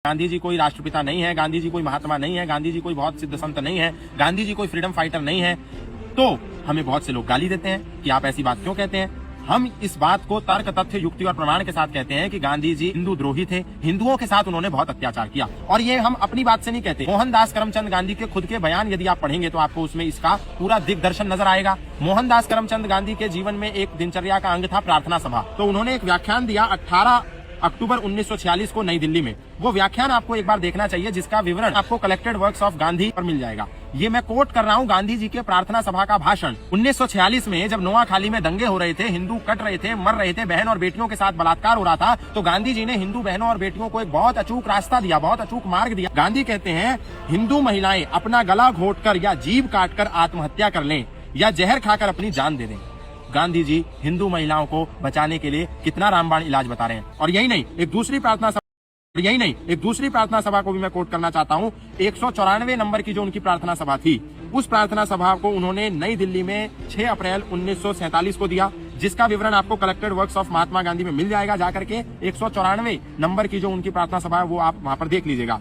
गांधी जी कोई राष्ट्रपिता नहीं है, गांधी जी कोई महात्मा नहीं है, गांधी जी कोई बहुत सिद्ध संत नहीं है, गांधी जी कोई फ्रीडम फाइटर नहीं है, तो हमें बहुत से लोग गाली देते हैं कि आप ऐसी बात क्यों कहते हैं। हम इस बात को तर्क, तथ्य, युक्ति और प्रमाण के साथ कहते हैं कि गांधी जी हिंदू द्रोही थे, हिंदुओं के साथ उन्होंने बहुत अत्याचार किया। और ये हम अपनी बात से नहीं कहते, मोहनदास करमचंद गांधी के खुद के बयान यदि आप पढ़ेंगे तो आपको उसमें इसका पूरा दिग्दर्शन नजर आएगा। मोहनदास करमचंद गांधी के जीवन में एक दिनचर्या का अंग था प्रार्थना सभा। तो उन्होंने एक व्याख्यान दिया 18 अक्टूबर 1946 को नई दिल्ली में। वो व्याख्यान आपको एक बार देखना चाहिए, जिसका विवरण आपको कलेक्टेड वर्क्स ऑफ गांधी पर मिल जाएगा। ये मैं कोट कर रहा हूँ गांधी जी के प्रार्थना सभा का भाषण। 1946 में जब नोआखाली में दंगे हो रहे थे, हिंदू कट रहे थे, मर रहे थे, बहन और बेटियों के साथ बलात्कार हो रहा था, तो गांधी जी ने हिंदू बहनों और बेटियों को एक बहुत अचूक रास्ता दिया, बहुत अचूक मार्ग दिया। गांधी कहते हैं हिंदू महिलाएं अपना गला घोटकर या जीभ काटकर आत्महत्या कर लें या जहर खाकर अपनी जान दे दें। गांधी जी हिंदू महिलाओं को बचाने के लिए कितना रामबाण इलाज बता रहे हैं। और यही नहीं, एक दूसरी प्रार्थना सभा को भी मैं कोट करना चाहता हूँ। 194 नंबर की जो उनकी प्रार्थना सभा थी, उस प्रार्थना सभा को उन्होंने नई दिल्ली में 6 अप्रैल 1947 को दिया, जिसका विवरण आपको collected works of Mahatma Gandhi में मिल जाएगा। जाकर के 194 नंबर की जो उनकी प्रार्थना सभा है वो आप वहां पर देख लीजिएगा।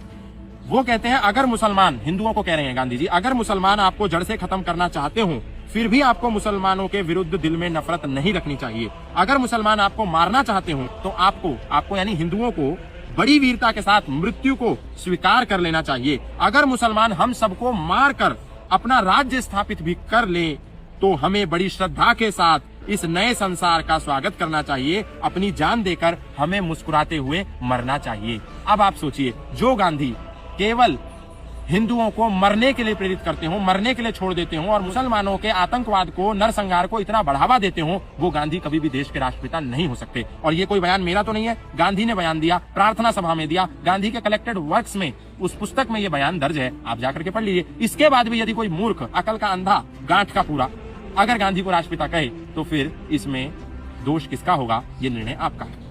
वो कहते हैं अगर मुसलमान, हिंदुओं को कह रहे हैं गांधी जी, अगर मुसलमान आपको जड़ से खत्म करना चाहते हो, फिर भी आपको मुसलमानों के विरुद्ध दिल में नफरत नहीं रखनी चाहिए। अगर मुसलमान आपको मारना चाहते हो तो आपको यानी हिंदुओं को बड़ी वीरता के साथ मृत्यु को स्वीकार कर लेना चाहिए। अगर मुसलमान हम सबको मारकर अपना राज्य स्थापित भी कर ले तो हमें बड़ी श्रद्धा के साथ इस नए संसार का स्वागत करना चाहिए। अपनी जान देकर हमें मुस्कुराते हुए मरना चाहिए। अब आप सोचिए, जो गांधी केवल हिंदुओं को मरने के लिए प्रेरित करते हो, मरने के लिए छोड़ देते हो और मुसलमानों के आतंकवाद को, नरसंहार को इतना बढ़ावा देते हो, वो गांधी कभी भी देश के राष्ट्रपिता नहीं हो सकते। और ये कोई बयान मेरा तो नहीं है, गांधी ने बयान दिया, प्रार्थना सभा में दिया, गांधी के कलेक्टेड वर्क्स में, उस पुस्तक में ये बयान दर्ज है, आप जाकर के पढ़ लीजिए। इसके बाद भी यदि कोई मूर्ख, अकल का अंधा, गांठ का पूरा अगर गांधी को राष्ट्रपिता कहे तो फिर इसमें दोष किसका होगा, ये निर्णय आपका है।